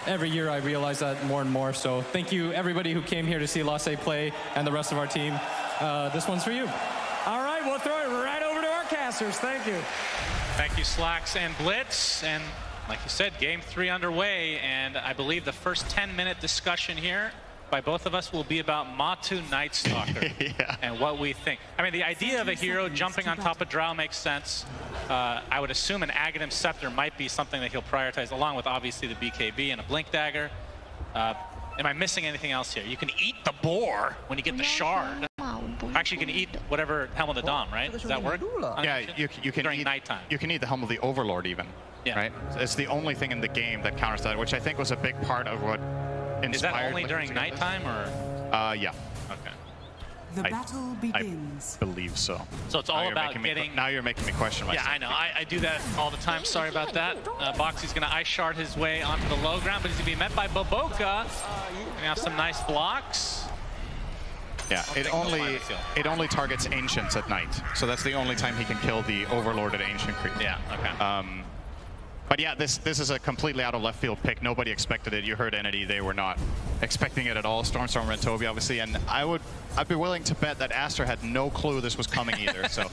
every year I realize that more and more. So thank you, everybody who came here to see Lasse play and the rest of our team. This one's for you. All right, we'll throw it right over to our casters. Thank you. Thank you, Slacks and Blitz. And like you said, game 3 underway. And I believe the first 10-minute discussion here by both of us will be about Matu Night Stalker and what we think. I mean, the idea of a hero jumping on top of Drow makes sense. I would assume an Aghanim Scepter might be something that he'll prioritize, along with obviously the BKB and a Blink Dagger. Am I missing anything else here? You can eat the boar when you get the shard. Actually, you can eat whatever Helm of the Dawn, right? Does that work? Yeah, you can during eat, nighttime. You can eat the Helm of the Overlord even, right? It's the only thing in the game that counters that, which I think was a big part of what inspired. Is that only during nighttime, or? Yeah. Okay. The battle begins. I believe so. So it's all about getting... Now you're making me question myself. Yeah, I know. I do that all the time. Sorry about that. Boxy's going to ice shard his way onto the low ground, but he's going to be met by Boboka. Going to have some nice blocks. Yeah, it only targets Ancients at night. So that's the only time he can kill the Overlord at Ancient Creep. Yeah, okay. But yeah, this is a completely out of left field pick. Nobody expected it. You heard Entity, they were not expecting it at all. Stormstormer and Toby, obviously, and I'd be willing to bet that Aster had no clue this was coming either. So,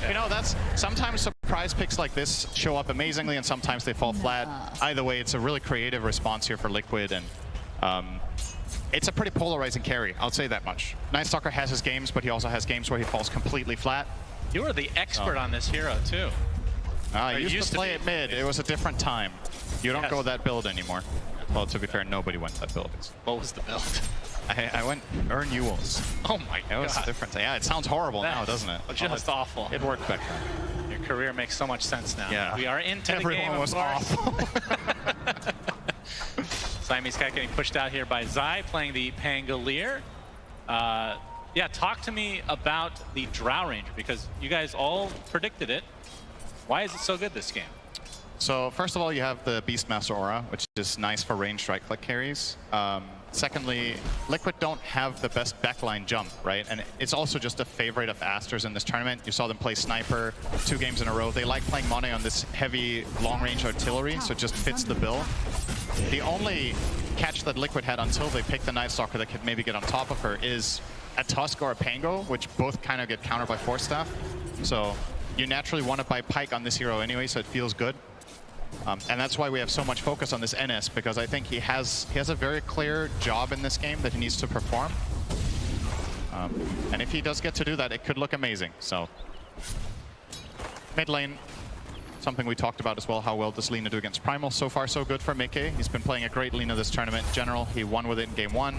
you know, that's sometimes surprise picks like this show up amazingly, and sometimes they fall flat. Either way, it's a really creative response here for Liquid, and it's a pretty polarizing carry. I'll say that much. Night Stalker has his games, but he also has games where he falls completely flat. You are the expert on this hero too. I used to play it mid. It was a different time. You don't go that build anymore. Well, to be fair, nobody went that build. What was the build? I went Earn Ewells. Oh my god. It was different. Yeah, it sounds horrible now, doesn't it? Just awful. It worked back then. Your career makes so much sense now. Yeah. We are into the game, Everyone was awful. Siamese Cat getting pushed out here by Zai, playing the Pangolier. Yeah, talk to me about the Drow Ranger, because you guys all predicted it. Why is it so good this game? So first of all, you have the Beastmaster Aura, which is nice for range right-click carries. Secondly, Liquid don't have the best backline jump, right? And it's also just a favorite of Aster's in this tournament. You saw them play Sniper 2 games in a row. They like playing Monet on this heavy long-range artillery, so it just fits the bill. The only catch that Liquid had until they picked the Night Stalker that could maybe get on top of her is a Tusk or a Pango, which both kind of get countered by Force Staff. So you naturally want to buy Pike on this hero anyway, so it feels good. And that's why we have so much focus on this NS, because I think he has a very clear job in this game that he needs to perform. And if he does get to do that, it could look amazing. So mid lane, something we talked about as well, how well does Lina do against Primal? So far, so good for Mickey. He's been playing a great Lina this tournament in general. He won with it in game 1.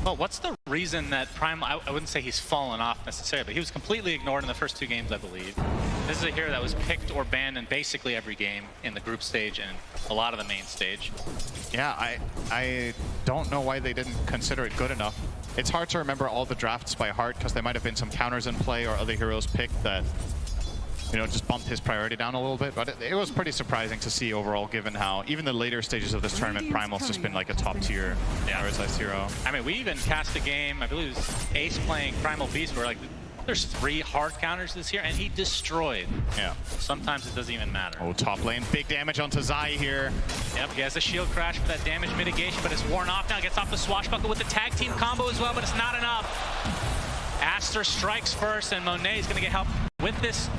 Well, what's the reason that Primal, I wouldn't say he's fallen off necessarily, but he was completely ignored in the first 2 games, I believe. This is a hero that was picked or banned in basically every game in the group stage and a lot of the main stage. Yeah, I don't know why they didn't consider it good enough. It's hard to remember all the drafts by heart, because there might have been some counters in play or other heroes picked that, you know, just bumped his priority down a little bit. But it was pretty surprising to see overall, given how even the later stages of this tournament, Primal's just been like a top tier prioritized hero. I mean, we even cast a game, I believe it was Ace playing Primal Beast, where like there's 3 hard counters this year, and he destroyed. Yeah. Sometimes it doesn't even matter. Oh, top lane, big damage onto Zai here. Yep, he has a shield crash for that damage mitigation, but it's worn off now. Gets off the swashbuckle with the tag team combo as well, but it's not enough. Aster strikes first, and Monet is going to get help with this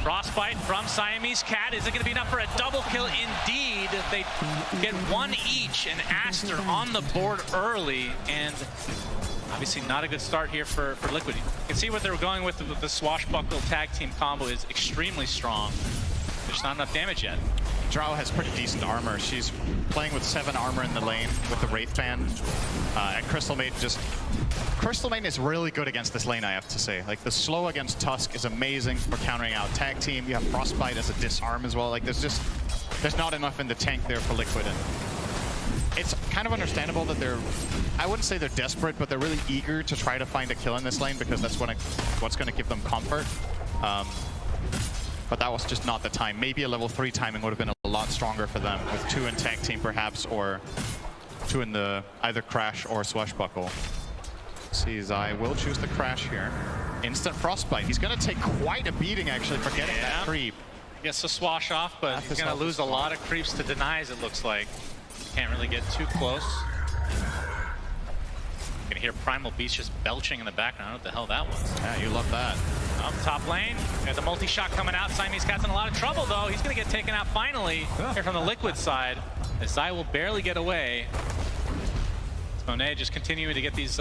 Frostbite from Siamese Cat. Is it going to be enough for a double kill? Indeed. They get 1 each, and Aster on the board early, and obviously not a good start here for Liquid. You can see what they were going with the swashbuckle tag team combo is extremely strong. There's not enough damage yet. Drow has pretty decent armor. She's playing with 7 armor in the lane with the Wraith Band. And Crystal Maiden is really good against this lane, I have to say. Like, the slow against Tusk is amazing for countering out tag team. You have Frostbite as a disarm as well. Like, there's not enough in the tank there for Liquid. And it's kind of understandable that I wouldn't say they're desperate, but they're really eager to try to find a kill in this lane, because that's what's going to give them comfort. But that was just not the time. Maybe a level 3 timing would have been a lot stronger for them, with 2 in tag team perhaps, or 2 in the either crash or swashbuckle. See, Zai will choose the crash here. Instant frostbite. He's going to take quite a beating actually for getting that creep. Gets the swash off, but he's going to lose a lot of creeps to denies, it looks like. Can't really get too close. You can hear Primal Beast just belching in the background. I don't know what the hell that was. Yeah, you love that. Up top lane, got the multi-shot coming out. Siamese Cat's in a lot of trouble though. He's gonna get taken out finally here from the Liquid side. As Zai will barely get away. Monet just continuing to get these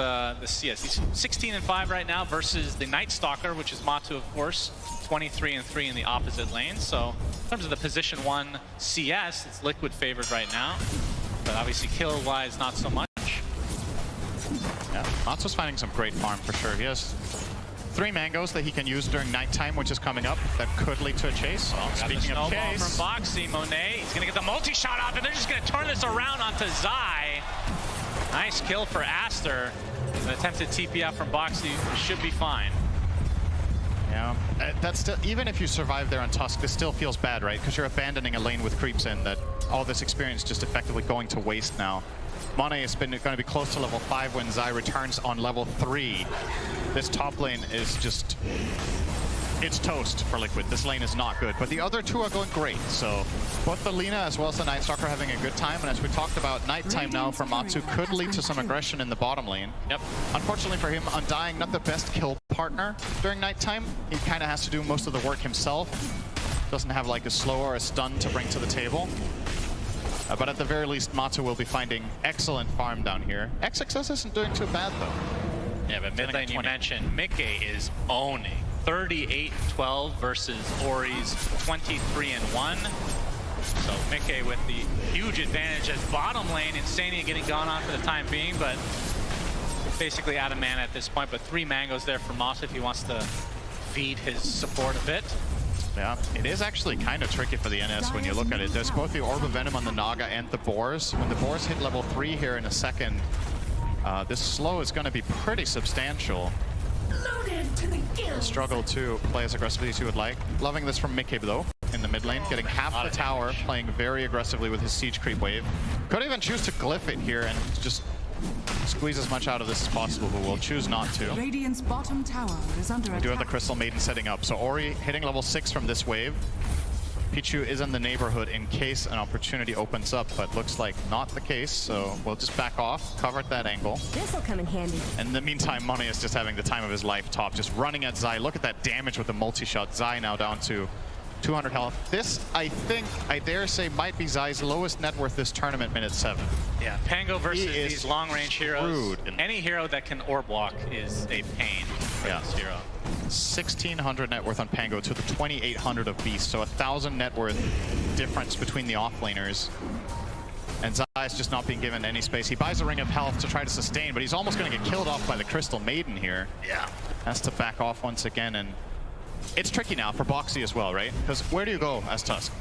He's 16 and 5 right now versus the Night Stalker, which is Matu, of course, 23 and 3 in the opposite lane. So in terms of the position 1 CS, it's Liquid favored right now, but obviously kill-wise, not so much. Yeah, Matu's finding some great farm for sure. He has 3 mangoes that he can use during nighttime, which is coming up. That could lead to a chase. Oh, speaking of chase, from Boxy, Monet, he's gonna get the multi-shot off, and they're just gonna turn this around onto Zai. Nice kill for Aster. An attempted TP out from Boxy should be fine. yeah, that's still, even if you survive there on Tusk, this still feels bad, right? Because you're abandoning a lane with creeps in. That all this experience just effectively going to waste now. Monet has been going to be close to level 5 when Zai returns on level 3. This top lane is just, it's toast for Liquid. This lane is not good, but the other 2 are going great. So both the Lina as well as the Night Stalker are having a good time. And as we talked about, nighttime now for Matu could lead to some aggression in the bottom lane. Yep. Unfortunately for him, Undying, not the best kill partner during nighttime. He kind of has to do most of the work himself. Doesn't have like a slow or a stun to bring to the table. But at the very least, Matu will be finding excellent farm down here. XXS isn't doing too bad though. Yeah, but mid lane you mentioned, Mickey is owning. 38-12 versus Ori's 23-1. So Mickey with the huge advantage as bottom lane. Insania getting gone on for the time being, but basically out of mana at this point. But 3 mangoes there for Moss if he wants to feed his support a bit. Yeah, it is actually kind of tricky for the NS when you look at it. There's both the Orb of Venom on the Naga and the Boars. When the Boars hit level 3 here in a second, this slow is going to be pretty substantial. Struggle to play as aggressively as you would like. Loving this from Mickey though, in the mid lane, getting half the tower, playing very aggressively with his siege creep wave. Could even choose to glyph it here and just squeeze as much out of this as possible, but we'll choose not to. Radiant's bottom tower is under attack. We do have the Crystal Maiden setting up. So Ori hitting level 6 from this wave. Pichu is in the neighborhood in case an opportunity opens up, but looks like not the case, so we'll just back off, cover at that angle. This'll come in handy. And in the meantime, Money is just having the time of his life top, just running at Zai. Look at that damage with the multi-shot. Zai now down to 200 health. This, I think, I dare say, might be Zai's lowest net worth this tournament, minute 7. Yeah, Pango versus these long-range heroes. Screwed. Any hero that can orb walk is a pain for this hero. 1,600 net worth on Pango to the 2,800 of Beast, so 1,000 net worth difference between the offlaners. And Zai is just not being given any space. He buys a Ring of Health to try to sustain, but he's almost going to get killed off by the Crystal Maiden here. Yeah. Has to back off once again, and it's tricky now for Boxy as well, right? Because where do you go as Tusk?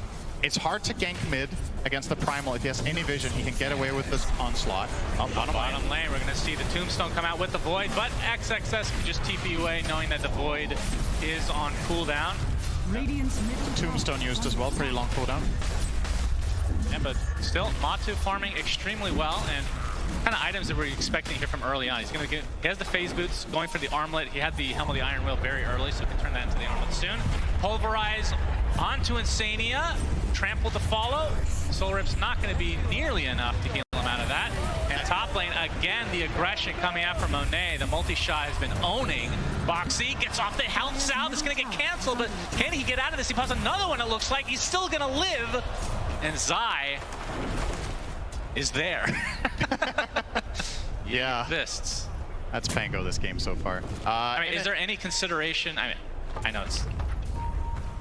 It's hard to gank mid against the Primal. If he has any vision, he can get away with this onslaught. Bottom lane, we're going to see the Tombstone come out with the Void, but XXS can just TP away, knowing that the Void is on cooldown. Radiant's Tombstone used as well, pretty long cooldown. Yeah, but still, Matu farming extremely well, and kind of items that we're expecting here from early on. He's going to get, he has the phase boots, going for the armlet. He had the Helm of the Iron Will very early, so he can turn that into the armlet soon. Pulverize onto Insania, trample to follow. Soul Rip's not going to be nearly enough to heal him out of that. And top lane, again, the aggression coming out from Monet. The multi-shot has been owning. Boxy gets off the health salve. It's going to get canceled, but can he get out of this? He pops another one, it looks like. He's still going to live. And Zai is there. Yeah. Exists. That's Pango this game so far. I mean, is there any consideration? I mean, I know it's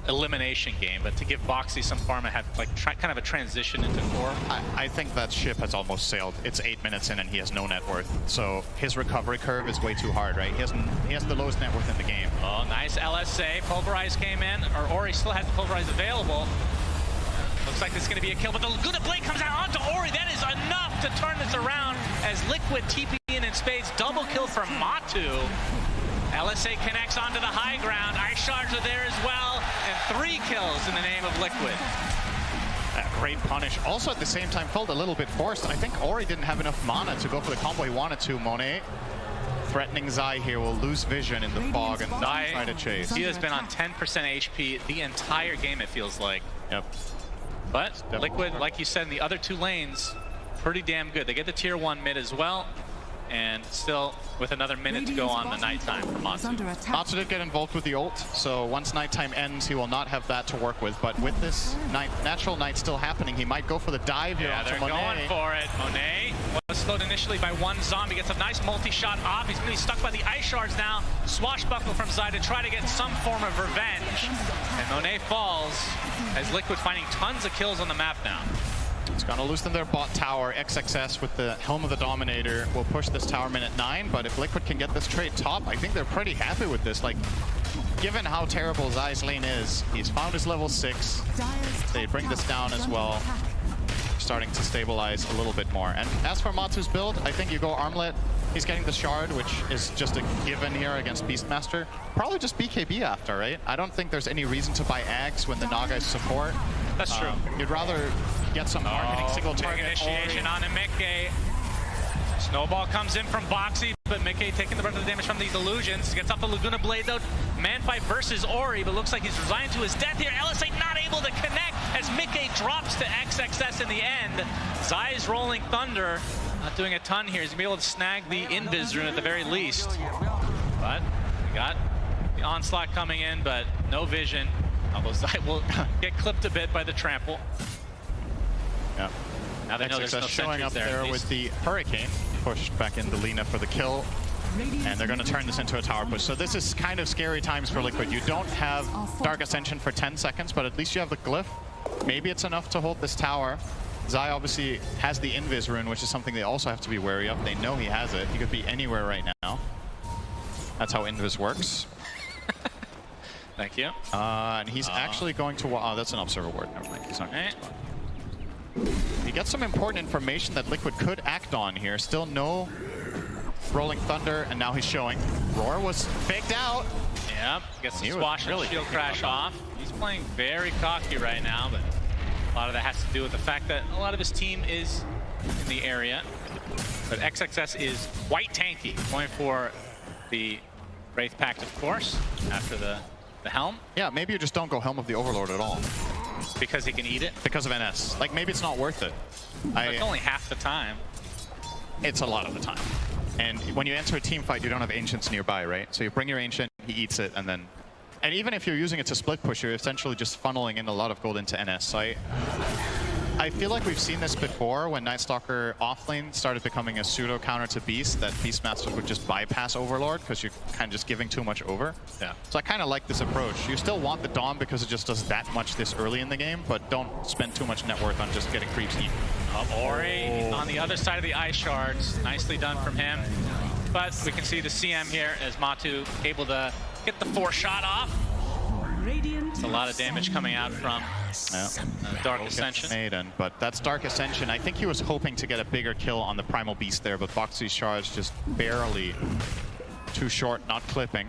elimination game, but to give Boxy some farm and have like kind of a transition into core. I think that ship has almost sailed. It's 8 minutes in and he has no net worth. So his recovery curve is way too hard, right? He has the lowest net worth in the game. Oh, nice LSA. Pulverize came in, or Ori still has the Pulverize available. Looks like this is going to be a kill, but the Laguna Blade comes out onto Ori. That is enough to turn this around as Liquid TP in spades. Double kill from Matu. LSA connects onto the high ground. Ice Shards are there as well, and 3 kills in the name of Liquid. Great punish. Also at the same time felt a little bit forced. I think Ori didn't have enough mana to go for the combo he wanted to. Monet threatening Zai here will lose vision in the fog and not try to chase. He has been on 10% HP the entire game, it feels like. Yep. But Liquid, like you said, in the other 2 lanes, pretty damn good. They get the tier 1 mid as well, and still with another minute to go on the nighttime for Matsu. Matsu did get involved with the ult, so once nighttime ends, he will not have that to work with. But with this natural night still happening, he might go for the dive here. Yeah, they're going for it. Monet was slowed initially by one zombie, gets a nice multi-shot off. He's going to be stuck by the ice shards now. Swashbuckle from Zai to try to get some form of revenge. And Monet falls as Liquid finding tons of kills on the map now. It's going to loosen their bot tower. XXS with the Helm of the Dominator will push this tower minute 9, but if Liquid can get this trade top, I think they're pretty happy with this. Like, given how terrible Zai's lane is, he's found his level 6. They bring this down as well, starting to stabilize a little bit more. And as for Matsu's build, I think you go Armlet. He's getting the shard, which is just a given here against Beastmaster. Probably just BKB after, right? I don't think there's any reason to buy Ags when the Naga is support. That's true. You'd rather get some marketing single target initiation on a Mickey. Snowball comes in from Boxy, but Mickey taking the brunt of the damage from these illusions. Gets off the Laguna Blade though. Man fight versus Ori, but looks like he's resigned to his death here. LSA not able to connect as Mickey drops to XXS in the end. Zai's rolling thunder, not doing a ton here. He's gonna be able to snag the Invis rune at the very least. But we got the onslaught coming in, but no vision. Although Zai will get clipped a bit by the trample. Yeah. Now they know there's no showing up there with the Hurricane. Pushed back into Lina for the kill. And they're going to turn this into a tower push. So this is kind of scary times for Liquid. You don't have Dark Ascension for 10 seconds, but at least you have the Glyph. Maybe it's enough to hold this tower. Zai obviously has the Invis rune, which is something they also have to be wary of. They know he has it. He could be anywhere right now. That's how Invis works. Thank you. And he's actually going to... Oh, that's an Observer Ward. Never mind. He's not going to spot. He gets some important information that Liquid could act on here. Still no Rolling Thunder, and now he's showing. Roar was faked out. Yep, gets the swash and shield crash off. He's playing very cocky right now, but a lot of that has to do with the fact that a lot of his team is in the area. But XXS is quite tanky, going for the Wraith Pact, of course, after the Helm. Yeah, maybe you just don't go Helm of the Overlord at all. Because he can eat it? Because of NS. Like, maybe it's not worth it. It's only half the time. It's a lot of the time. And when you enter a team fight, you don't have Ancients nearby, right? So you bring your Ancient, he eats it, and then... And even if you're using it to split push, you're essentially just funneling in a lot of gold into NS. So I feel like we've seen this before when Night Stalker offlane started becoming a pseudo counter to Beast, that Beastmasters would just bypass Overlord because you're kind of just giving too much over. Yeah. So I kind of like this approach. You still want the Dom because it just does that much this early in the game, but don't spend too much net worth on just getting creeps eaten. Ori on the other side of the ice shards. Nicely done from him. But we can see the CM here as Matu able to get the 4-shot off. It's a lot of damage coming out from Dark Ascension. Maiden, but that's Dark Ascension. I think he was hoping to get a bigger kill on the Primal Beast there, but Boxy's charge just barely too short, not clipping.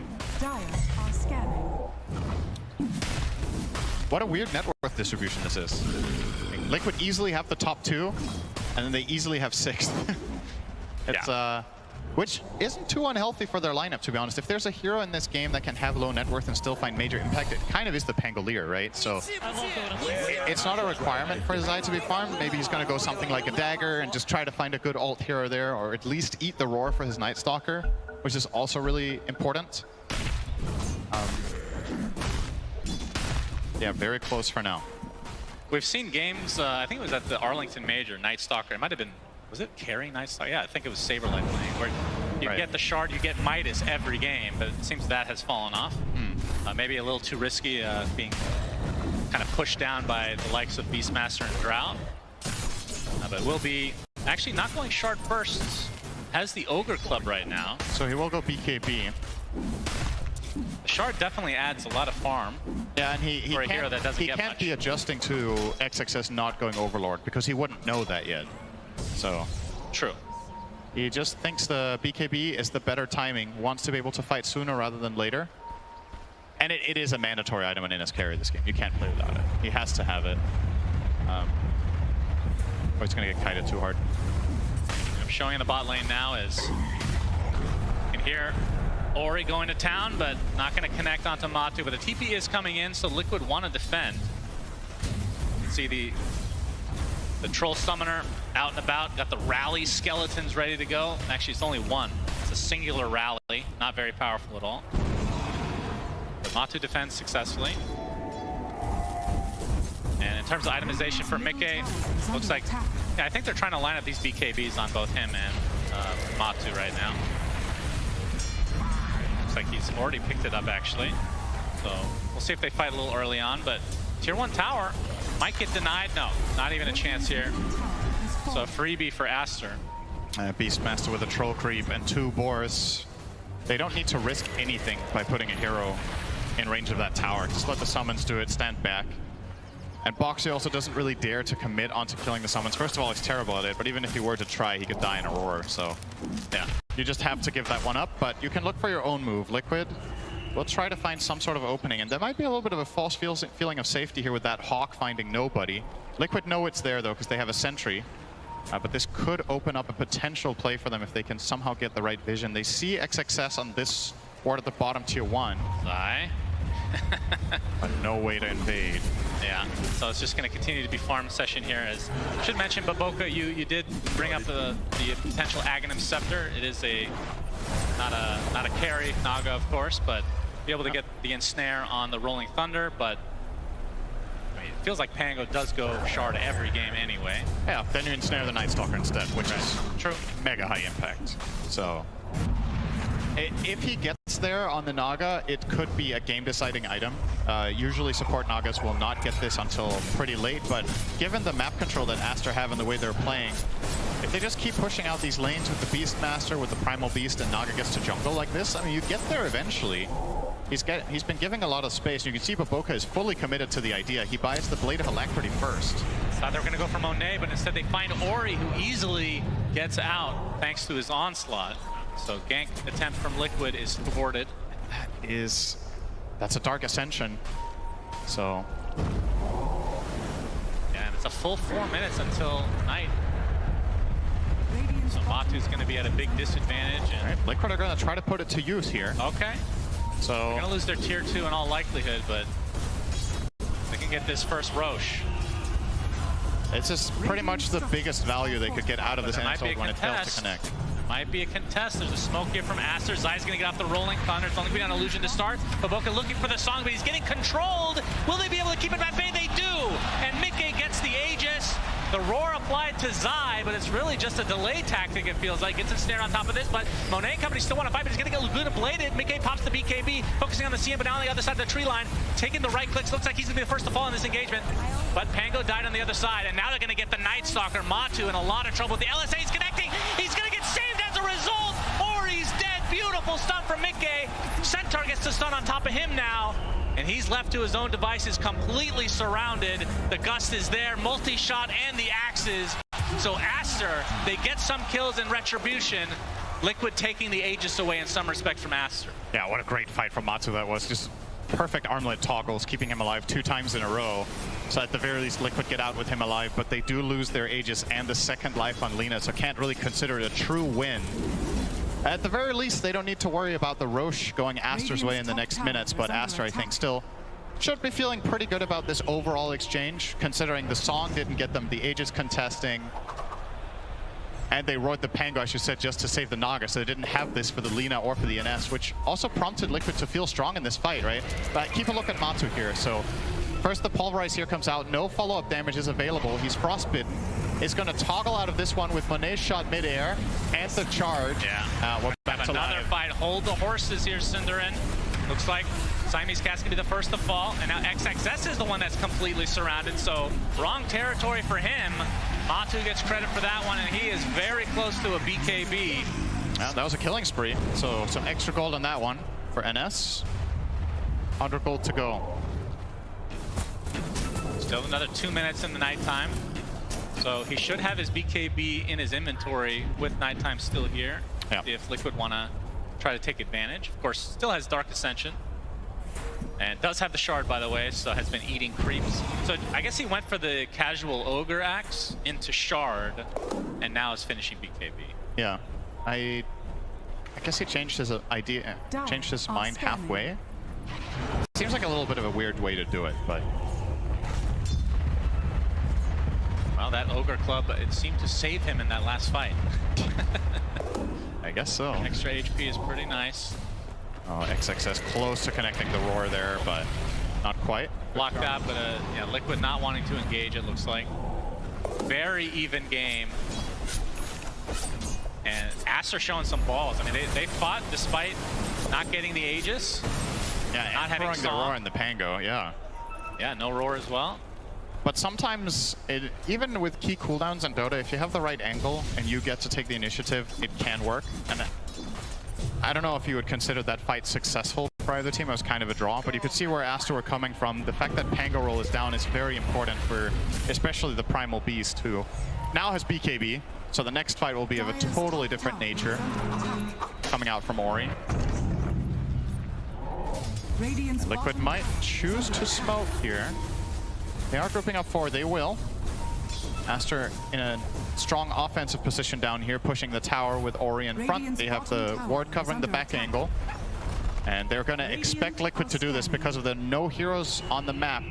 What a weird net worth distribution this is. Liquid easily have the top 2, and then they easily have 6th. It's which isn't too unhealthy for their lineup, to be honest. If there's a hero in this game that can have low net worth and still find major impact, it kind of is the Pangolier, right? So it's not a requirement for Zai to be farmed. Maybe he's going to go something like a Dagger and just try to find a good ult here or there, or at least eat the Roar for his Night Stalker, which is also really important. Yeah, very close for now. We've seen games, I think it was at the Arlington Major, Night Stalker. It might have been, was it carrying Night Stalker? Yeah, I think it was Saberlight playing, where you get the shard, you get Midas every game, but it seems that has fallen off. Maybe a little too risky, being kind of pushed down by the likes of Beastmaster and Drought. But will be actually not going shard first. Has the Ogre Club right now. So he will go BKB. The shard definitely adds a lot of farm. Yeah, and he for a hero that doesn't get can't much. be adjusting to XXS not going Overlord because he wouldn't know that yet. So true. He just thinks the BKB is the better timing, wants to be able to fight sooner rather than later. And it is a mandatory item in NS carry this game. You can't play without it. He has to have it. Or it's going to get kited too hard. I'm showing in the bot lane now is you can hear Ori going to town, but not going to connect onto Matu. But the TP is coming in, so Liquid want to defend. You can see the Troll Summoner out and about, got the rally skeletons ready to go. Actually, it's only one. It's a singular rally, not very powerful at all. But Matu defends successfully. And in terms of itemization for Mickey, looks like, yeah, I think they're trying to line up these BKBs on both him and Matu right now. Looks like he's already picked it up, actually. So we'll see if they fight a little early on, but Tier 1 tower might get denied. No, not even a chance here. So a freebie for Aster. Beastmaster with a troll creep and 2 boars. They don't need to risk anything by putting a hero in range of that tower. Just let the summons do it, stand back. And Boxy also doesn't really dare to commit onto killing the summons. First of all, he's terrible at it, but even if he were to try, he could die in a roar. So yeah, you just have to give that one up, but you can look for your own move. Liquid will try to find some sort of opening, and there might be a little bit of a false feeling of safety here with that Hawk finding nobody. Liquid know it's there though, because they have a sentry. But this could open up a potential play for them if they can somehow get the right vision. They see XXS on this ward at the bottom Tier 1. Bye. But no way to invade. Yeah, so it's just going to continue to be farm session here. As I should mention, Baboka, you did bring up the potential Aghanim Scepter. It is not a carry Naga, of course, but be able to get the ensnare on the Rolling Thunder. But I mean, it feels like Pango does go Shard every game anyway. Yeah, then you ensnare the Night Stalker instead, which is true, mega high impact. So if he gets there on the Naga, it could be a game-deciding item. Usually support Nagas will not get this until pretty late, but given the map control that Aster have and the way they're playing, if they just keep pushing out these lanes with the Beastmaster, with the Primal Beast, and Naga gets to jungle like this, I mean, you get there eventually. He's been giving a lot of space. You can see Baboka is fully committed to the idea. He buys the Blade of Alacrity first. Thought they were going to go for Monet, but instead they find Ori, who easily gets out thanks to his onslaught. So gank attempt from Liquid is thwarted. That's a Dark Ascension. So yeah, and it's a full 4 minutes until night. So Matu's going to be at a big disadvantage. And right, Liquid are going to try to put it to use here. Okay. So they're going to lose their Tier 2 in all likelihood, but they can get this first Roche. It's just pretty much the biggest value they could get out of this insult when it fails to connect. Might be a contest. There's a smoke here from Aster. Zai's going to get off the Rolling Thunder. It's only been an illusion to start. Baboka looking for the song, but he's getting controlled. Will they be able to keep it at bay? They do. And Mickey gets the Aegis. The roar applied to Zai, but it's really just a delay tactic, it feels like. Gets a snare on top of this, but Monet and company still want to fight, but he's going to get Laguna bladed. Mickey pops the BKB, focusing on the CM, but now on the other side of the tree line, taking the right clicks. Looks like he's going to be the first to fall in this engagement. But Pango died on the other side, and now they're going to get the Night Stalker. Matu in a lot of trouble with the LSA. He's connecting. He's going to get saved as a result, or he's dead. Beautiful stun from Mickey. Centaur gets to stun on top of him now. And he's left to his own devices, completely surrounded. The Gust is there, multi-shot, and the axes. So Aster, they get some kills in retribution. Liquid taking the Aegis away in some respect from Aster. Yeah, what a great fight from Matu that was. Just perfect armlet toggles, keeping him alive 2 times in a row. So at the very least, Liquid get out with him alive, but they do lose their Aegis and the second life on Lina, so can't really consider it a true win. At the very least, they don't need to worry about the Roche going Aster's way in the next minutes, but Aster, I think, still should be feeling pretty good about this overall exchange, considering the song didn't get them the Aegis contesting, and they roared the Pango, I should say, just to save the Naga, so they didn't have this for the Lina or for the NS, which also prompted Liquid to feel strong in this fight, right? But keep a look at Matu here. So first the Pulverize here comes out, no follow-up damage is available, he's frostbitten. Is going to toggle out of this one with Monet's shot midair and the charge. Yeah. We're back to another live. fight. Hold the horses here, Cinderin. Looks like Siamese Cat's going to be the first to fall. And now XXS is the one that's completely surrounded. So wrong territory for him. Matu gets credit for that one, and he is very close to a BKB. Yeah, that was a killing spree. So some extra gold on that one for NS. 100 gold to go. Still another 2 minutes in the nighttime. So he should have his BKB in his inventory with nighttime still here. Yeah. If Liquid want to try to take advantage. Of course, still has Dark Ascension. And does have the Shard, by the way, so has been eating creeps. So I guess he went for the casual Ogre Axe into Shard, and now is finishing BKB. Yeah. I guess he changed his idea, changed his mind halfway. Seems like a little bit of a weird way to do it, but... Well, somehow that Ogre Club, it seemed to save him in that last fight. I guess so. Extra HP is pretty nice. Oh, XXS close to connecting the roar there, but not quite. Blocked out, but yeah, Liquid not wanting to engage, it looks like. Very even game. And Aster showing some balls. I mean, they fought despite not getting the Aegis. Yeah, not and having throwing the Song. roar and the Pango, yeah. Yeah, no roar as well. But sometimes, even with key cooldowns in Dota, if you have the right angle and you get to take the initiative, it can work. And I don't know if you would consider that fight successful for either team. It was kind of a draw, but you could see where Aster were coming from. The fact that Pango roll is down is very important for especially the Primal Beast, who now has BKB. So the next fight will be of a totally different nature coming out from Ori. Liquid might choose to smoke here. They are grouping up 4, they will. Aster in a strong offensive position down here, pushing the tower with Ori in front. They have the ward covering the back angle. And they're going to expect Liquid to do this because of the no heroes on the map.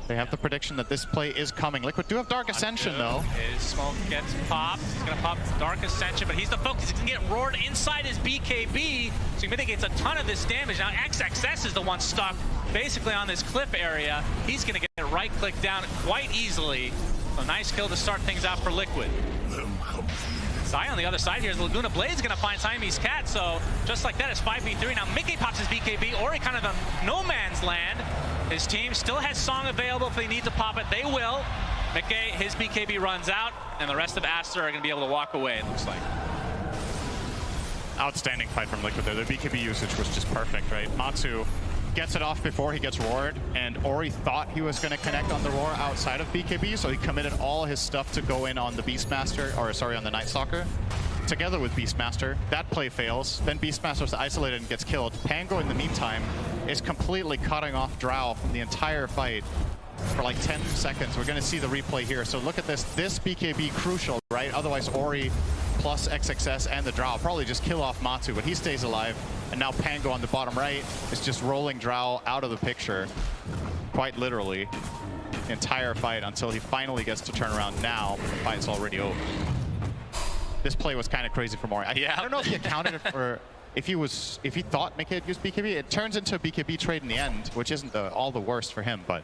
They have the prediction that this play is coming. Liquid do have Dark Ascension, though. His smoke gets popped. He's going to pop Dark Ascension, but he's the focus. He's going to get roared inside his BKB, so he mitigates a ton of this damage. Now XXS is the one stuck basically on this cliff area. He's going to get right-click down quite easily. A nice kill to start things out for Liquid. Zai on the other side here is Laguna Blade's going to find Siamese Cat, so just like that, it's 5v3. Now Mickey pops his BKB. Ori kind of a no man's land. His team still has Song available if they need to pop it. They will. Mickey, his BKB runs out, and the rest of Aster are going to be able to walk away, it looks like. Outstanding fight from Liquid there. Their BKB usage was just perfect, right? Matsu gets it off before he gets roared, and Ori thought he was going to connect on the roar outside of BKB, so he committed all his stuff to go in on the Beastmaster, or sorry, on the Night Stalker, together with Beastmaster. That play fails. Then Beastmaster's isolated and gets killed. Pango, in the meantime, is completely cutting off Drow from the entire fight for like 10 seconds. We're going to see the replay here. So look at this. This BKB crucial, right? Otherwise, Ori plus XXS and the Drow probably just kill off Matsu, but he stays alive. And now Pango on the bottom right is just rolling Drow out of the picture, quite literally, the entire fight until he finally gets to turn around now. The fight's already over. This play was kind of crazy for Ori. I don't know if he accounted for if he thought Mickey had used BKB. It turns into a BKB trade in the end, which isn't all the worst for him, but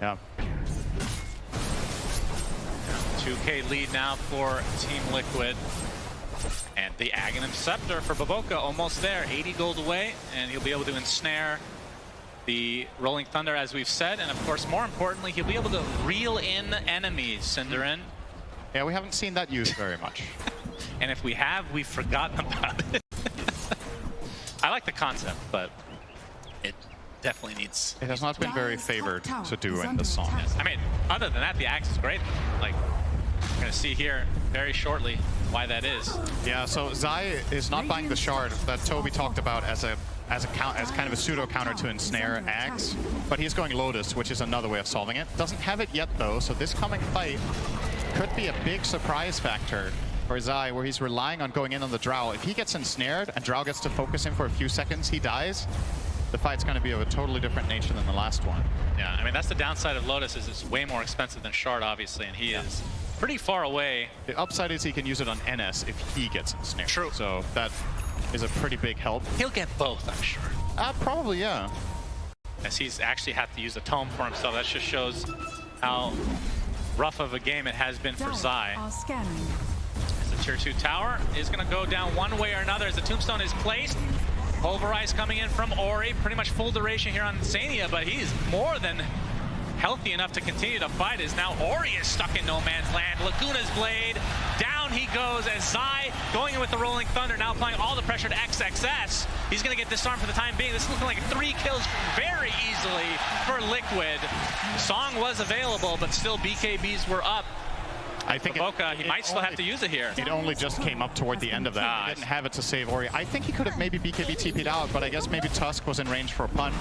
yeah. 2K lead now for Team Liquid. And the Aghanim Scepter for Baboka almost there, 80 gold away, and he'll be able to ensnare the Rolling Thunder, as we've said, and of course, more importantly, he'll be able to reel in enemies, Cinderin. Yeah, we haven't seen that used very much. And if we have, we've forgotten about it. I like the concept, but it definitely needs... It has not been very favored to do in the song. Yes. I mean, other than that, the axe is great. Like, we're going to see here very shortly why that is. Yeah, so Zai is not buying the shard that Toby talked about as kind of a pseudo counter to ensnare Axe, but he's going Lotus, which is another way of solving it. Doesn't have it yet though, so this coming fight could be a big surprise factor for Zai, where he's relying on going in on the Drow. If he gets ensnared and Drow gets to focus him for a few seconds, he dies. The fight's going to be of a totally different nature than the last one. Yeah, I mean, that's the downside of Lotus, is it's way more expensive than Shard, obviously, and he is pretty far away. The upside is he can use it on NS if he gets ensnared. True. So that is a pretty big help. He'll get both, I'm sure. Probably, yeah. As he's actually had to use a tome for himself. That just shows how rough of a game it has been for Zai. As the tier 2 tower is going to go down one way or another as the tombstone is placed. Pulverize coming in from Ori, pretty much full duration here on Insania, but he's more than healthy enough to continue to fight, as now Ori is stuck in no man's land. Laguna's Blade, down he goes as Zai going in with the Rolling Thunder, now applying all the pressure to XXS. He's going to get disarmed for the time being. This is looking like 3 kills very easily for Liquid. Song was available, but still BKBs were up. I think Baboka, he might still have to use it here. It only just came up toward the end of that. He didn't have it to save Ori. I think he could have maybe BKB TP'd out, but I guess maybe Tusk was in range for a punch.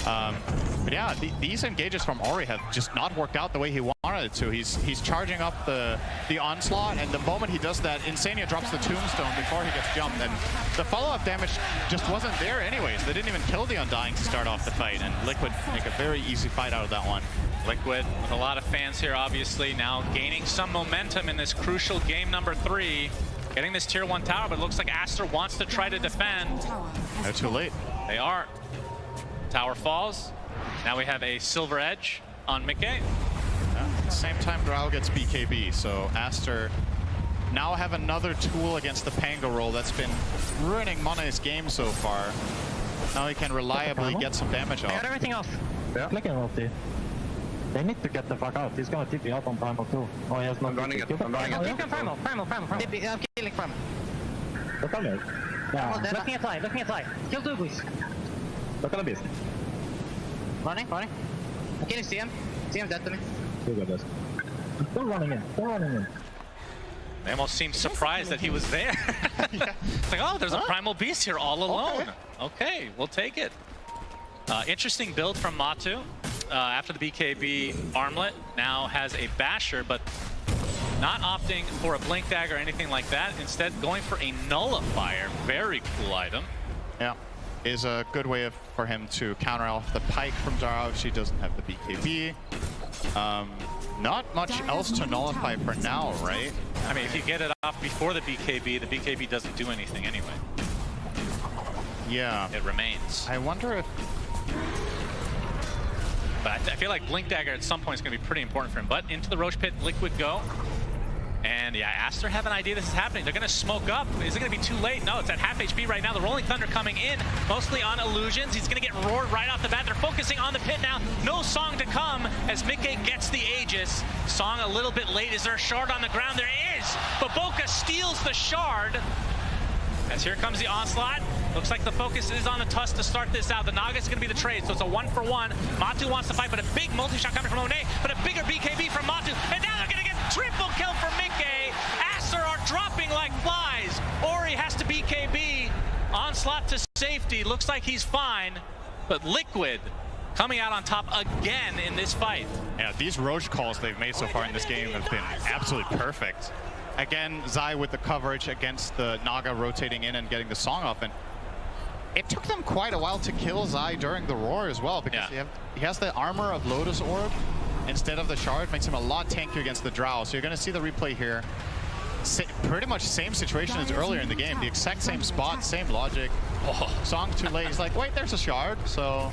But yeah, these engages from Ori have just not worked out the way he wanted it to. He's charging up the onslaught, and the moment he does that, Insania drops the tombstone before he gets jumped, and the follow-up damage just wasn't there anyways. They didn't even kill the Undying to start off the fight, and Liquid make a very easy fight out of that one. Liquid with a lot of fans here, obviously, now gaining some momentum in this crucial game number 3. Getting this tier 1 tower, but it looks like Aster wants to try to defend. They're too late. They are. Tower falls. Now we have a silver edge on Mickey. At the same time, Drow gets BKB, so Aster now have another tool against the Pango roll that's been ruining Mone's game so far. Now he can reliably get some damage They got off. everything off. Yeah. Flicking ulti. They need to get the fuck out. He's gonna TP out on Primal too. Oh, he has no. I'm running it. I'm running it. Primal. TP, I'm killing Primal. Look on it. Yeah. Looking at side. Looking at side. Kill two boys. Look on the beast. Running. I'm killing CM. CM dead to me. Look at this. Still running in. They almost seemed surprised that he was there. It's like, oh, there's a Primal Beast here all alone. Okay, we'll take it. Interesting build from Matu. After the BKB armlet, now has a Basher, but not opting for a Blink Dagger or anything like that. Instead, going for a Nullifier. Very cool item. Yeah, is a good way for him to counter off the Pike from Dara if she doesn't have the BKB. Not much else to nullify for now, right? I mean, if you get it off before the BKB doesn't do anything anyway. Yeah. It remains. I wonder if... But I feel like Blink Dagger at some point is going to be pretty important for him. But into the Roche Pit, Liquid go. And yeah, Aster have an idea this is happening. They're going to smoke up. Is it going to be too late? No, it's at half HP right now. The Rolling Thunder coming in, mostly on illusions. He's going to get roared right off the bat. They're focusing on the pit now. No Song to come as Mickey gets the Aegis. Song a little bit late. Is there a shard on the ground? There is. But Boca steals the shard. As here comes the onslaught. Looks like the focus is on the Tusk to start this out. The Naga is going to be the trade, so it's a 1-for-1. Matu wants to fight, but a big multi-shot coming from Monet, but a bigger BKB from Matu. And now they're going to get triple kill from Mickey. Aster are dropping like flies. Ori has to BKB. Onslaught to safety. Looks like he's fine, but Liquid coming out on top again in this fight. Yeah, these Roche calls they've made so far in this game have been absolutely perfect. Again, Zai with the coverage against the Naga rotating in and getting the Song off. And it took them quite a while to kill Zai during the Roar as well, because he has the armor of Lotus Orb instead of the Shard. Makes him a lot tankier against the Drow. So you're going to see the replay here. Pretty much same situation as earlier in the game. The exact same spot, same logic. Oh, Song too late. He's like, wait, there's a Shard. So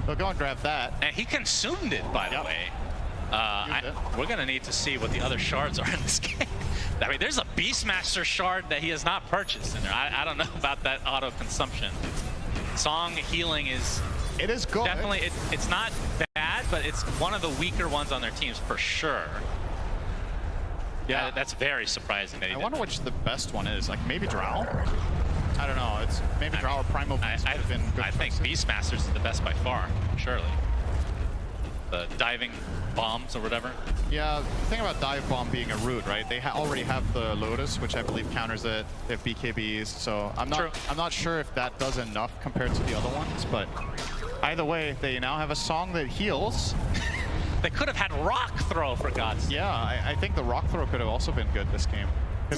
we'll go and grab that. And he consumed it, by the way. We're going to need to see what the other shards are in this game. I mean, there's a Beastmaster shard that he has not purchased in there. I don't know about that auto consumption. Song healing is... It is good. Definitely, it's not bad, but it's one of the weaker ones on their teams for sure. Yeah, that's very surprising that he I wonder which the best one is. Like, maybe Drow? I don't know. It's maybe Drow or Primal Beast would have been good. I think Beastmasters is the best by far, surely. The diving bombs or whatever. Yeah, the thing about Dive Bomb being a root, right? They already have the Lotus, which I believe counters it if BKBs. So I'm not sure if that does enough compared to the other ones, but either way, they now have a Song that heals. They could have had Rock Throw, for God's sake. Yeah, I think the Rock Throw could have also been good this game.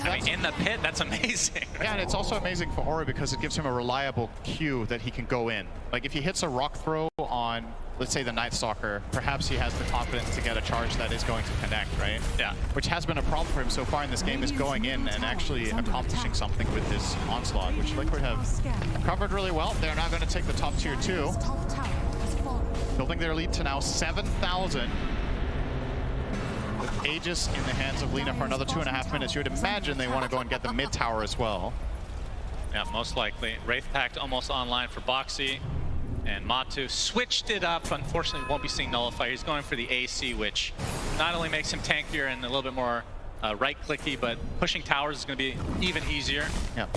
I mean, in the pit, that's amazing. Yeah, and it's also amazing for Ori because it gives him a reliable Q that he can go in. Like, if he hits a Rock Throw on, let's say, the Night Stalker, perhaps he has the confidence to get a charge that is going to connect, right? Yeah. Which has been a problem for him so far in this game, is going in and actually accomplishing something with his Onslaught, which Liquid have covered really well. They're now going to take the top tier 2, building their lead to now 7,000. With Aegis in the hands of Lina for another 2.5 minutes, you would imagine they want to go and get the mid tower as well. Yeah, most likely. Wraith Pact almost online for Boxy. And Matu switched it up. Unfortunately, won't be seeing Nullifier. He's going for the AC, which not only makes him tankier and a little bit more right-clicky, but pushing towers is going to be even easier. Yeah.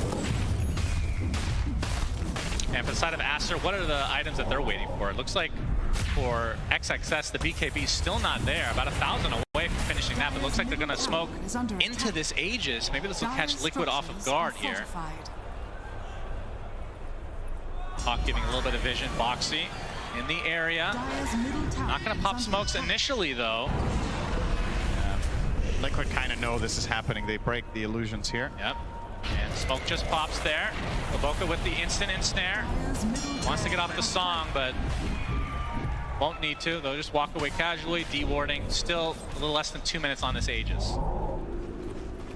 And for the side of Aster, what are the items that they're waiting for? It looks like for XXS, the BKB is still not there. About 1,000 away from finishing that, but it looks like they're going to smoke into this Aegis. Maybe this will catch Liquid off of guard here. Hawk giving a little bit of vision. Boxy in the area. Not going to pop smokes initially, though. Liquid kind of know this is happening. They break the illusions here. Yep. And smoke just pops there. Boca with the instant ensnare. Wants to get off the Song, but Won't need to. They'll just walk away casually, dewarding. Still a little less than 2 minutes on this Aegis.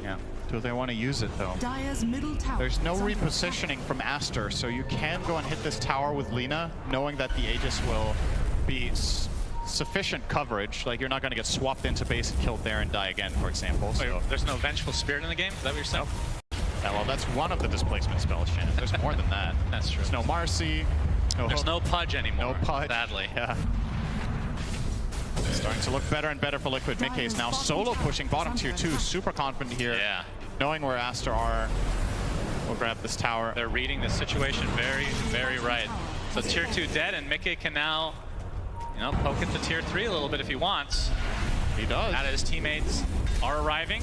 Yeah. Do they want to use it though? Dire's middle tower. There's no is under repositioning from Aster, so you can go and hit this tower with Lina, knowing that the Aegis will be sufficient coverage. Like, you're not going to get swapped into base and killed there and die again, for example. Wait, So, there's no Vengeful Spirit in the game? Is that what you're saying? yeah, well, that's one of the displacement spells, Shannon. There's more than that. That's true. There's no Marcy. There's Hook, no Pudge anymore. no Pudge. Sadly. Yeah. Starting to look better and better for Liquid. Mickey is now solo pushing bottom tier 2. Super confident here. Yeah. Knowing where Aster are. We'll grab this tower. They're reading the situation very, very right. So tier 2 dead, and Mickey can now, you know, poke into tier 3 a little bit if he wants. He does. Now that his teammates are arriving.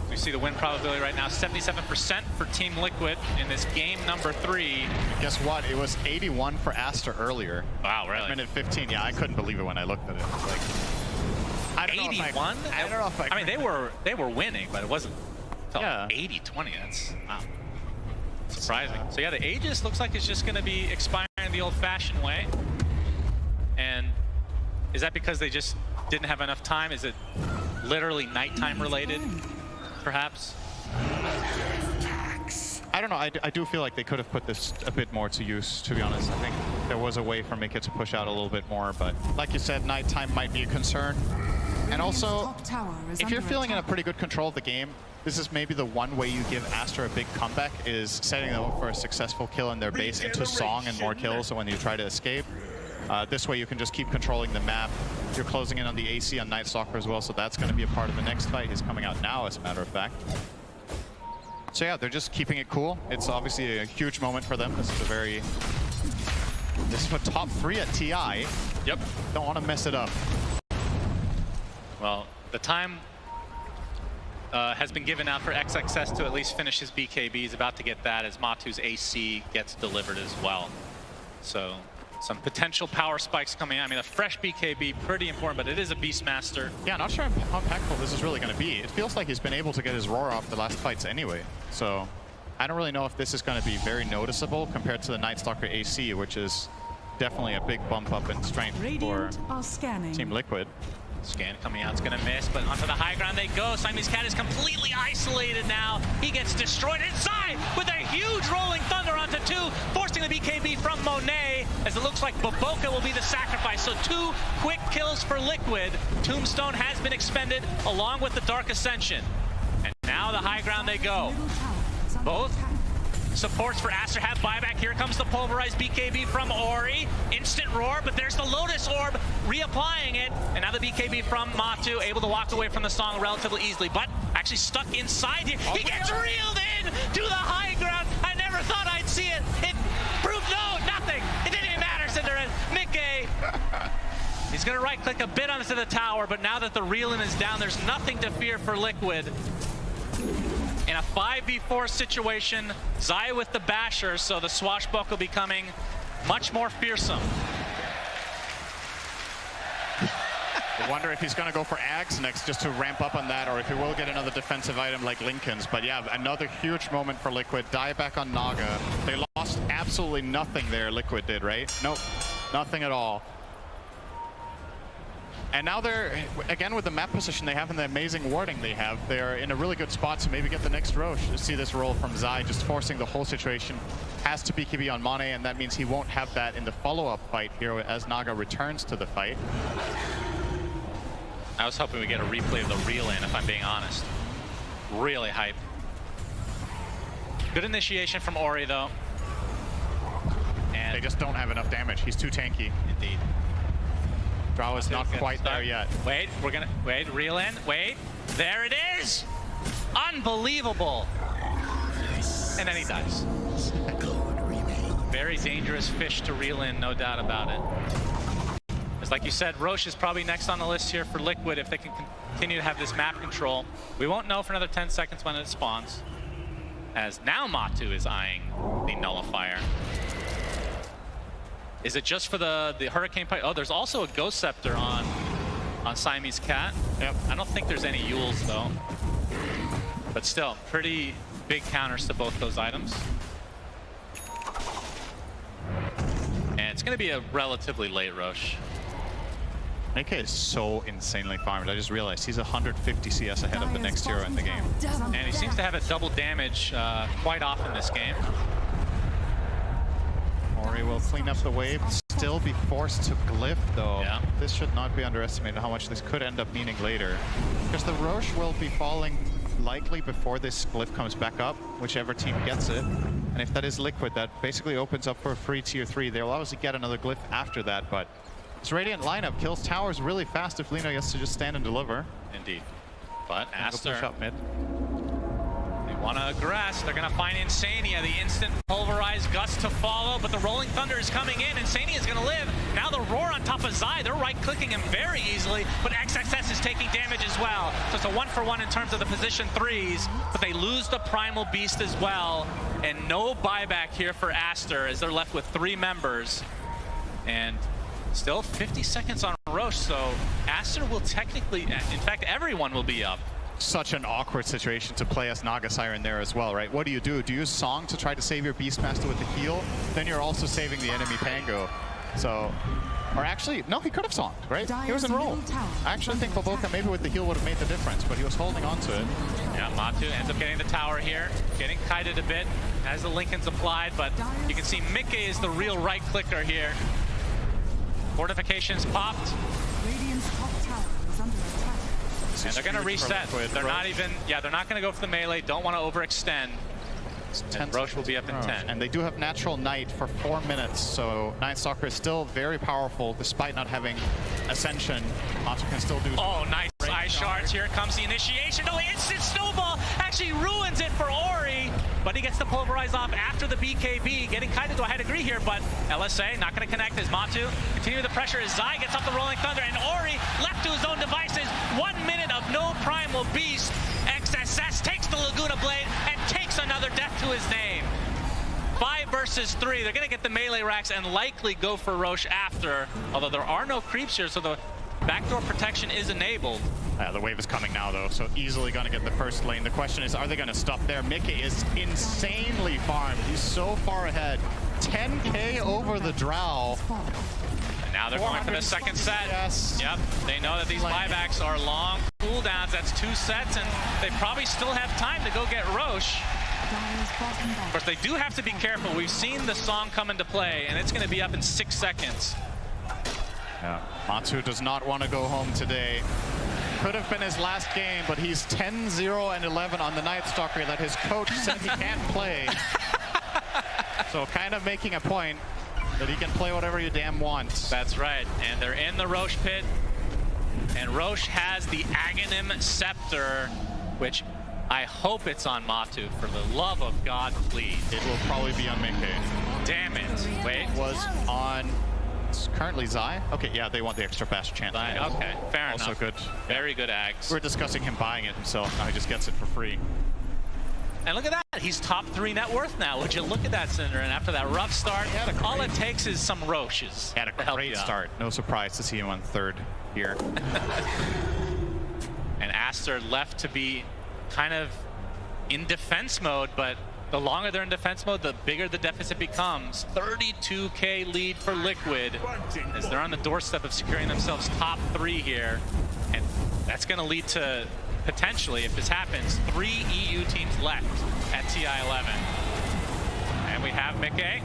We see the win probability right now, 77% for Team Liquid in this game number 3. Guess what? It was 81 for Aster earlier. Wow, really? At minute 15. Yeah, I couldn't believe it when I looked at it. Like, I don't know if 81? I don't know if I mean, they were winning, but it wasn't until Yeah. 80-20. That's wow. Surprising. So yeah, the Aegis looks like it's just going to be expiring the old-fashioned way. And is that because they just didn't have enough time? Is it literally nighttime related, perhaps? I don't know. I do feel like they could have put this a bit more to use, to be honest. I think there was a way for Mickey to push out a little bit more, but like you said, nighttime might be a concern. And also, top tower is if you're under feeling in a attack. pretty good control of the game, this is maybe the one way you give Aster a big comeback, is setting them up for a successful kill in their base into Song and more kills when you try to escape. This way you can just keep controlling the map. You're closing in on the AC on Night Stalker as well, so that's going to be a part of the next fight. He's coming out now, as a matter of fact. So yeah, they're just keeping it cool. It's obviously a huge moment for them. This is a top 3 at TI. Yep. Don't want to mess it up. Well, the time has been given out for XXS to at least finish his BKB. He's about to get that as Matu's AC gets delivered as well. So some potential power spikes coming out. I mean, a fresh BKB, pretty important, but it is a Beastmaster. Yeah, not sure how impactful this is really going to be. It feels like he's been able to get his roar off the last fights anyway. So I don't really know if this is going to be very noticeable compared to the Night Stalker AC, which is definitely a big bump up in strength for Radiant are scanning. Team Liquid. Scan coming out, it's gonna miss, but onto the high ground they go. Siamese Cat is completely isolated now. He gets destroyed inside with a huge rolling thunder onto 2, forcing the BKB from Monet, as it looks like Baboka will be the sacrifice. So 2 quick kills for Liquid. Tombstone has been expended along with the Dark Ascension. And now the high ground they go. Middle tower is under Both attack. supports for Aster have buyback. Here comes the pulverized BKB from Ori. Instant roar, but there's the Lotus Orb reapplying it. And now the BKB from Matu, able to walk away from the Song relatively easily, but actually stuck inside here. He gets reeled in to the high ground. I never thought I'd see it. It proved nothing. It didn't even matter, Cinderin. Mickey. He's gonna right click a bit onto the tower, but now that the reel-in is down, there's nothing to fear for Liquid. In a 5v4 situation, Zaya with the Basher, so the swashbuckle becoming much more fearsome. I wonder if he's going to go for Ags next just to ramp up on that, or if he will get another defensive item like Lincoln's. But yeah, another huge moment for Liquid. Dieback on Naga. They lost absolutely nothing there, Liquid did, right? Nope, nothing at all. And now they're, again, with the map position they have and the amazing warding they have, they're in a really good spot to maybe get the next Roche. You see this roll from Zai, just forcing the whole situation. Has to BKB on Mane, and that means he won't have that in the follow-up fight here as Naga returns to the fight. I was hoping we get a replay of the reel-in, if I'm being honest. Really hype. Good initiation from Ori, though. And They just don't have enough damage. He's too tanky. indeed. Drow is not quite there yet. Wait, wait, reel in, wait. There it is! Unbelievable! And then he dies. Very dangerous fish to reel in, no doubt about it. As like you said, Roche is probably next on the list here for Liquid if they can continue to have this map control. We won't know for another 10 seconds when it spawns. As now Matu is eyeing the nullifier. Is it just for the Hurricane Pipe? Oh, there's also a Ghost Scepter on Siamese Cat. Yep. I don't think there's any Yules though. But still, pretty big counters to both those items. And it's gonna be a relatively late Roche. Nika is so insanely farmed. I just realized he's 150 CS ahead of the next hero in the game. And he seems to have a double damage quite often this game. Ori will clean up the wave, still be forced to glyph though. Yeah. This should not be underestimated how much this could end up meaning later. Because the Roche will be falling likely before this glyph comes back up, whichever team gets it. And if that is Liquid, that basically opens up for a free tier 3. They'll obviously get another glyph after that, but this Radiant lineup kills towers really fast if Lino gets to just stand and deliver. Indeed. But Aster, push up mid. they want to aggress. They're going to find Insania, the instant pulverized gust to follow, but the Rolling Thunder is coming in. Insania is going to live. Now the Roar on top of Zai. They're right-clicking him very easily, but XXS is taking damage as well. So it's a 1-for-1 in terms of the position 3s, but they lose the Primal Beast as well. And no buyback here for Aster as they're left with 3 members. And still 50 seconds on Roche, so Aster will technically, in fact, everyone will be up. Such an awkward situation to play as Naga Siren there as well, right? What do? Do you use Song to try to save your Beastmaster with the heal? Then you're also saving the enemy Pango. So, or actually, no, he could have Songed, right? He was in roll. I actually think Boboka maybe with the heal would have made the difference, but he was holding on to it. Yeah, Matu ends up getting the tower here, getting kited a bit as the Linken's applied, but you can see Mickey is the real right clicker here. Fortifications popped. Radiant's top tower is under attack. And they're going to reset. They're not even, they're not going to go for the melee. Don't want to overextend. And Roche will be up in 10. And they do have Natural Night for 4 minutes, so Night Stalker is still very powerful despite not having Ascension. Matu can still do. Oh, nice Ice Shards. Here comes the initiation. No, instant snowball actually ruins it for Ori, but he gets the pulverize off after the BKB. Getting kited to a high degree here, but LSA not going to connect as Matu. Continue the pressure as Zai gets off the Rolling Thunder, and Ori left to his own devices. 1 minute of no Primal Beast. XSS takes the Laguna Blade and takes another death to his name. 5 versus 3. They're going to get the melee racks and likely go for Roche after, although there are no creeps here, so the backdoor protection is enabled. The wave is coming now, though, so easily going to get the first lane. The question is, are they going to stop there? Mickey is insanely farmed. He's so far ahead. 10k over the Drow. And now they're going for the second set. Yes. Yep, they know that these buybacks are long cooldowns. That's 2 sets, and they probably still have time to go get Roche. Of course, they do have to be careful. We've seen the Song come into play, and it's going to be up in 6 seconds. Yeah, Matu does not want to go home today. Could have been his last game, but he's 10-0 and 11 on the Night Stalker that his coach said he can't play. So kind of making a point that he can play whatever you damn want. That's right, and they're in the Roche pit, and Roche has the Aghanim Scepter, which I hope it's on Matu. For the love of God, please. It will probably be on Mickey. Damn it. Wait. It was on... It's currently Zai? Okay, yeah, they want the extra fast chance. Zai, okay, fair enough. Also good. Very good Ags. We're discussing him buying it himself. Now he just gets it for free. And look at that. He's top 3 net worth now. Would you look at that, Cinder? And after that rough start, all it takes is some Roches. He had a great start. No surprise to see him on 3rd here. And Aster left to be kind of in defense mode, but the longer they're in defense mode, the bigger the deficit becomes. 32k lead for Liquid as they're on the doorstep of securing themselves top 3 here. And that's going to lead to, potentially, if this happens, 3 EU teams left at TI11. And we have Mickey.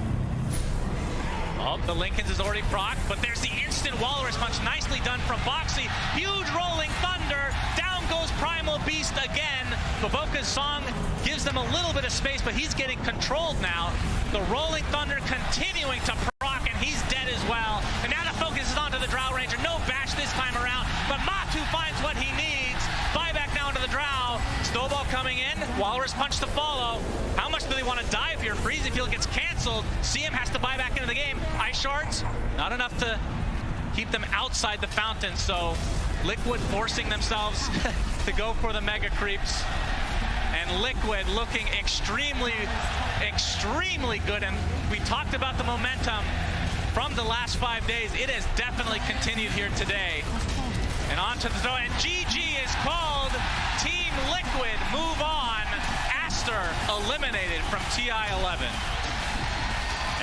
Oh, the Linken's is already proc, but there's the instant Walrus punch. Nicely done from Boxy. Huge Rolling Thunder. Down goes Primal Beast again. Boboka's Song gives them a little bit of space, but he's getting controlled now. The Rolling Thunder continuing to proc, and he's dead as well. And now the focus is onto the Drow Ranger. No bash this time around, but Matu finds what he needs. Buyback now into the Drow. Snowball coming in. Walrus punch to follow. How much do they want to dive here? Freezing Field gets canceled. CM has to buy back into the game. Ice Shards, not enough to keep them outside the fountain, so Liquid forcing themselves to go for the mega creeps. And Liquid looking extremely, extremely good. And we talked about the momentum from the last 5 days. It has definitely continued here today. And on to the throw, and GG is called. Team Liquid move on. Aster eliminated from TI11.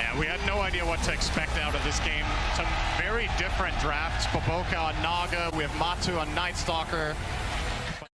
Yeah, we had no idea what to expect out of this game. Some very different drafts. Boboka on Naga, we have Matu on Night Stalker.